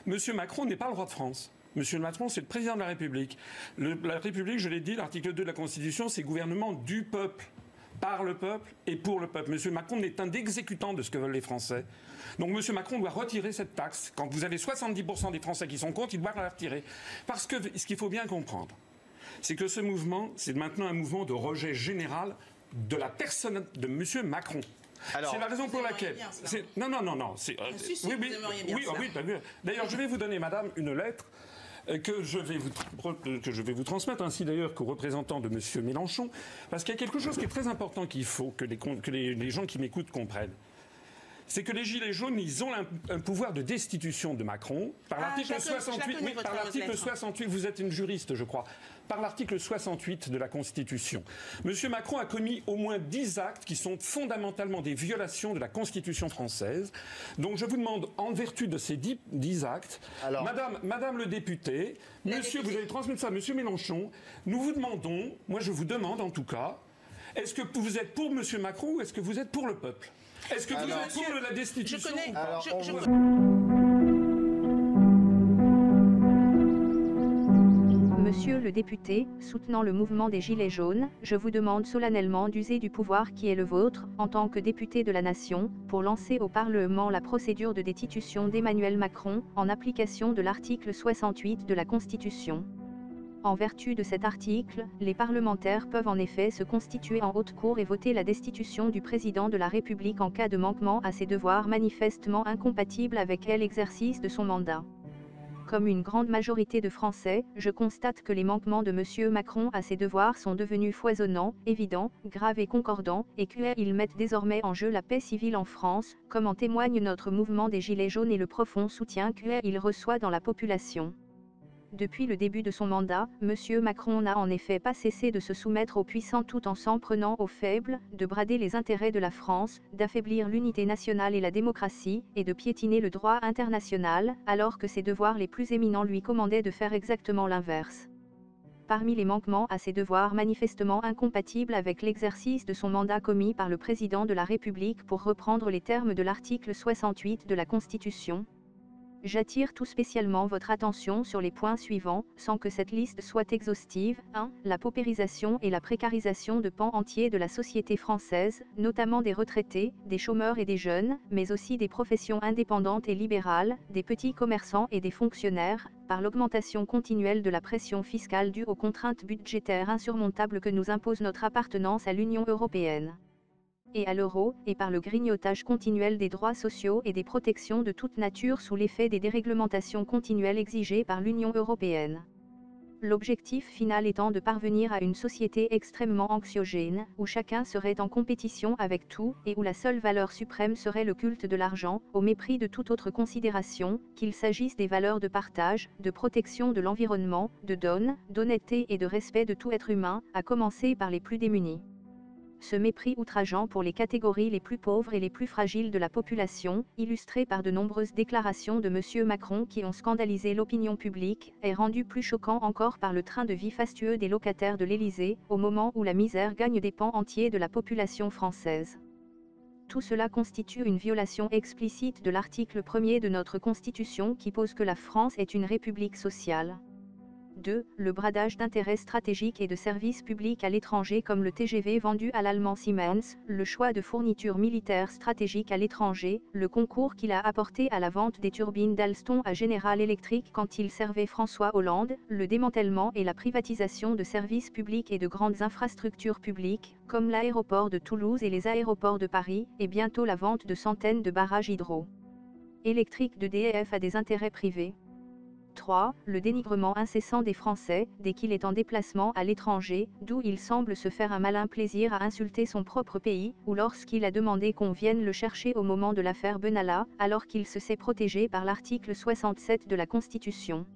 Monsieur Macron n'est pas le roi de France. Monsieur Macron, c'est le président de la République. La République, je l'ai dit, l'article 2 de la Constitution, c'est gouvernement du peuple, par le peuple et pour le peuple. Monsieur Macron n'est un exécutant de ce que veulent les Français. Donc Monsieur Macron doit retirer cette taxe. Quand vous avez 70% des Français qui sont contre, il doit la retirer. Parce que ce qu'il faut bien comprendre, c'est que ce mouvement, c'est maintenant un mouvement de rejet général de la personne de Monsieur Macron. C'est la raison pour laquelle. Non. Oui. D'ailleurs, je vais vous donner, madame, une lettre que je vais vous transmettre, ainsi d'ailleurs qu'aux représentants de M. Mélenchon, parce qu'il y a quelque chose qui est très important qu'il faut que les gens qui m'écoutent comprennent. C'est que les Gilets jaunes, ils ont un pouvoir de destitution de Macron par l'article 68. Oui, par l'article 68. Vous êtes une juriste, je crois. Par l'article 68 de la Constitution. Monsieur Macron a commis au moins 10 actes qui sont fondamentalement des violations de la Constitution française. Donc je vous demande, en vertu de ces 10 actes, Madame le député, Monsieur, vous allez transmettre ça à Monsieur Mélenchon, nous vous demandons, moi je vous demande en tout cas, est-ce que vous êtes pour Monsieur Macron ou est-ce que vous êtes pour le peuple ? Est-ce que vous êtes pour la destitution ou pas ? Monsieur le député, soutenant le mouvement des Gilets jaunes, je vous demande solennellement d'user du pouvoir qui est le vôtre, en tant que député de la Nation, pour lancer au Parlement la procédure de destitution d'Emmanuel Macron, en application de l'article 68 de la Constitution. En vertu de cet article, les parlementaires peuvent en effet se constituer en haute cour et voter la destitution du président de la République en cas de manquement à ses devoirs manifestement incompatibles avec l'exercice de son mandat. Comme une grande majorité de Français, je constate que les manquements de M. Macron à ses devoirs sont devenus foisonnants, évidents, graves et concordants, et qu'ils mettent désormais en jeu la paix civile en France, comme en témoigne notre mouvement des Gilets jaunes et le profond soutien qu'il reçoit dans la population. Depuis le début de son mandat, M. Macron n'a en effet pas cessé de se soumettre aux puissants tout en s'en prenant aux faibles, de brader les intérêts de la France, d'affaiblir l'unité nationale et la démocratie, et de piétiner le droit international, alors que ses devoirs les plus éminents lui commandaient de faire exactement l'inverse. Parmi les manquements à ses devoirs manifestement incompatibles avec l'exercice de son mandat commis par le président de la République pour reprendre les termes de l'article 68 de la Constitution, j'attire tout spécialement votre attention sur les points suivants, sans que cette liste soit exhaustive. 1. La paupérisation et la précarisation de pans entiers de la société française, notamment des retraités, des chômeurs et des jeunes, mais aussi des professions indépendantes et libérales, des petits commerçants et des fonctionnaires, par l'augmentation continuelle de la pression fiscale due aux contraintes budgétaires insurmontables que nous impose notre appartenance à l'Union européenne et à l'euro, et par le grignotage continuel des droits sociaux et des protections de toute nature sous l'effet des déréglementations continuelles exigées par l'Union européenne. L'objectif final étant de parvenir à une société extrêmement anxiogène, où chacun serait en compétition avec tout, et où la seule valeur suprême serait le culte de l'argent, au mépris de toute autre considération, qu'il s'agisse des valeurs de partage, de protection de l'environnement, de donne, d'honnêteté et de respect de tout être humain, à commencer par les plus démunis. Ce mépris outrageant pour les catégories les plus pauvres et les plus fragiles de la population, illustré par de nombreuses déclarations de M. Macron qui ont scandalisé l'opinion publique, est rendu plus choquant encore par le train de vie fastueux des locataires de l'Élysée, au moment où la misère gagne des pans entiers de la population française. Tout cela constitue une violation explicite de l'article 1er de notre Constitution qui pose que la France est une république sociale. 2. Le bradage d'intérêts stratégiques et de services publics à l'étranger comme le TGV vendu à l'allemand Siemens, le choix de fournitures militaires stratégiques à l'étranger, le concours qu'il a apporté à la vente des turbines d'Alstom à General Electric quand il servait François Hollande, le démantèlement et la privatisation de services publics et de grandes infrastructures publiques, comme l'aéroport de Toulouse et les aéroports de Paris, et bientôt la vente de centaines de barrages hydro-électriques d'EDF à des intérêts privés. 3. Le dénigrement incessant des Français, dès qu'il est en déplacement à l'étranger, d'où il semble se faire un malin plaisir à insulter son propre pays, ou lorsqu'il a demandé qu'on vienne le chercher au moment de l'affaire Benalla, alors qu'il se sait protégé par l'article 67 de la Constitution.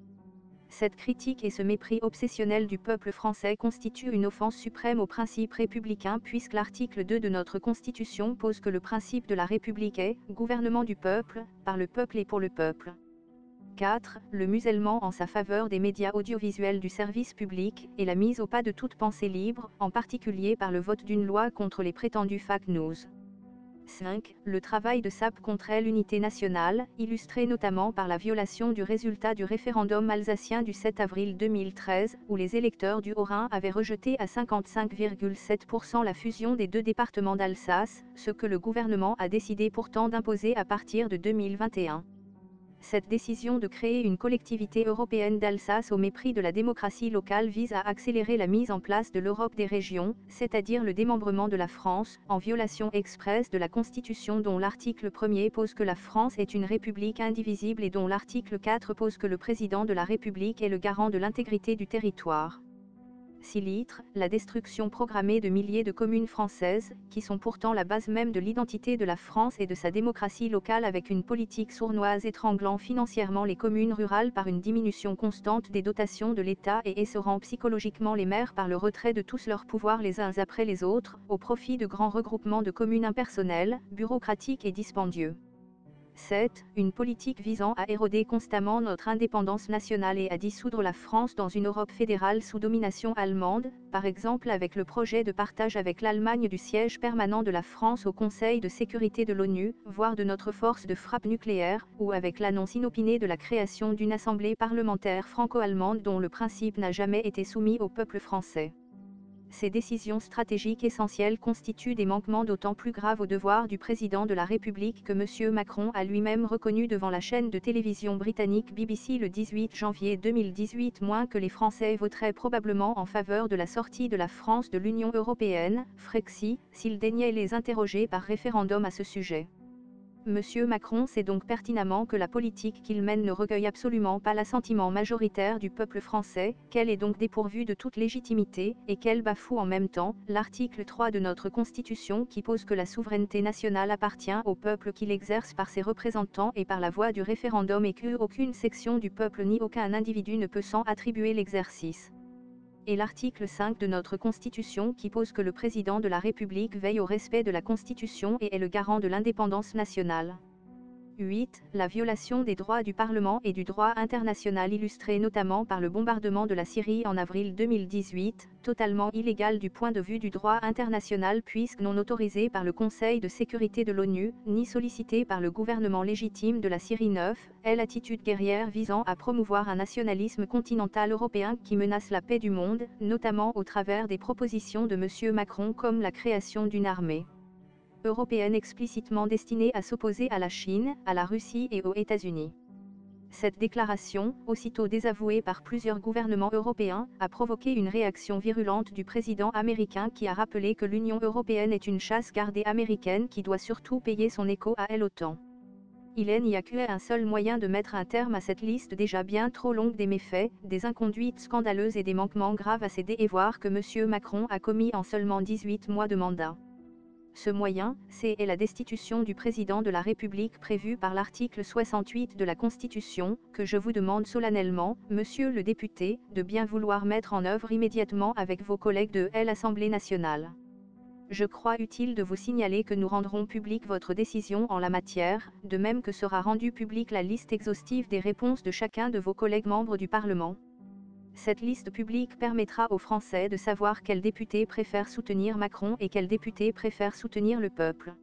Cette critique et ce mépris obsessionnel du peuple français constituent une offense suprême aux principes républicains puisque l'article 2 de notre Constitution pose que le principe de la République est « gouvernement du peuple, par le peuple et pour le peuple ». 4. Le musellement en sa faveur des médias audiovisuels du service public, et la mise au pas de toute pensée libre, en particulier par le vote d'une loi contre les prétendues fake news. 5. Le travail de SAP contre l'unité nationale, illustré notamment par la violation du résultat du référendum alsacien du 7 avril 2013, où les électeurs du Haut-Rhin avaient rejeté à 55,7% la fusion des deux départements d'Alsace, ce que le gouvernement a décidé pourtant d'imposer à partir de 2021. Cette décision de créer une collectivité européenne d'Alsace au mépris de la démocratie locale vise à accélérer la mise en place de l'Europe des régions, c'est-à-dire le démembrement de la France, en violation expresse de la Constitution dont l'article 1er pose que la France est une république indivisible et dont l'article 4 pose que le président de la République est le garant de l'intégrité du territoire. 6 litres, la destruction programmée de milliers de communes françaises, qui sont pourtant la base même de l'identité de la France et de sa démocratie locale avec une politique sournoise étranglant financièrement les communes rurales par une diminution constante des dotations de l'État et essorant psychologiquement les maires par le retrait de tous leurs pouvoirs les uns après les autres, au profit de grands regroupements de communes impersonnels, bureaucratiques et dispendieux. 7. Une politique visant à éroder constamment notre indépendance nationale et à dissoudre la France dans une Europe fédérale sous domination allemande, par exemple avec le projet de partage avec l'Allemagne du siège permanent de la France au Conseil de sécurité de l'ONU, voire de notre force de frappe nucléaire, ou avec l'annonce inopinée de la création d'une assemblée parlementaire franco-allemande dont le principe n'a jamais été soumis au peuple français. Ces décisions stratégiques essentielles constituent des manquements d'autant plus graves au devoir du président de la République que M. Macron a lui-même reconnu devant la chaîne de télévision britannique BBC le 18 janvier 2018 que les Français voteraient probablement en faveur de la sortie de la France de l'Union européenne, Frexit, s'ils daignaient les interroger par référendum à ce sujet. M. Macron sait donc pertinemment que la politique qu'il mène ne recueille absolument pas l'assentiment majoritaire du peuple français, qu'elle est donc dépourvue de toute légitimité, et qu'elle bafoue en même temps l'article 3 de notre Constitution qui pose que la souveraineté nationale appartient au peuple qui l'exerce par ses représentants et par la voie du référendum et qu'aucune section du peuple ni aucun individu ne peut s'en attribuer l'exercice. Et l'article 5 de notre Constitution qui pose que le président de la République veille au respect de la Constitution et est le garant de l'indépendance nationale. 8. La violation des droits du Parlement et du droit international illustré notamment par le bombardement de la Syrie en avril 2018, totalement illégal du point de vue du droit international puisque non autorisé par le Conseil de sécurité de l'ONU, ni sollicité par le gouvernement légitime de la Syrie. 9. Est l'attitude guerrière visant à promouvoir un nationalisme continental européen qui menace la paix du monde, notamment au travers des propositions de M. Macron comme la création d'une armée européenne explicitement destinée à s'opposer à la Chine, à la Russie et aux États-Unis. Cette déclaration, aussitôt désavouée par plusieurs gouvernements européens, a provoqué une réaction virulente du président américain qui a rappelé que l'Union européenne est une chasse gardée américaine qui doit surtout payer son écho à elle autant. Il n'y a qu'un seul moyen de mettre un terme à cette liste déjà bien trop longue des méfaits, des inconduites scandaleuses et des manquements graves à ses dévoirs que M. Macron a commis en seulement 18 mois de mandat. Ce moyen, c'est la destitution du président de la République prévue par l'article 68 de la Constitution, que je vous demande solennellement, monsieur le député, de bien vouloir mettre en œuvre immédiatement avec vos collègues de l'Assemblée nationale. Je crois utile de vous signaler que nous rendrons publique votre décision en la matière, de même que sera rendue publique la liste exhaustive des réponses de chacun de vos collègues membres du Parlement. Cette liste publique permettra aux Français de savoir quel député préfère soutenir Macron et quel député préfère soutenir le peuple.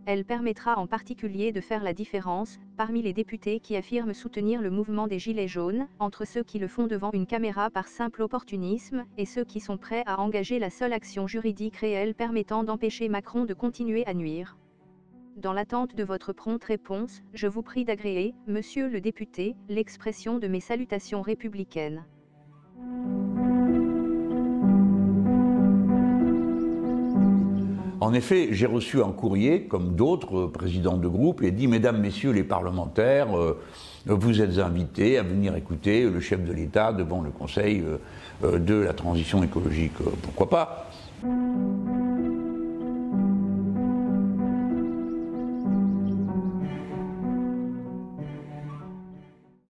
Elle permettra en particulier de faire la différence, parmi les députés qui affirment soutenir le mouvement des Gilets jaunes, entre ceux qui le font devant une caméra par simple opportunisme, et ceux qui sont prêts à engager la seule action juridique réelle permettant d'empêcher Macron de continuer à nuire. Dans l'attente de votre prompte réponse, je vous prie d'agréer, monsieur le député, l'expression de mes salutations républicaines. En effet, j'ai reçu un courrier, comme d'autres présidents de groupe, et dit « Mesdames, Messieurs les parlementaires, vous êtes invités à venir écouter le chef de l'État devant le Conseil de la transition écologique. Pourquoi pas ?»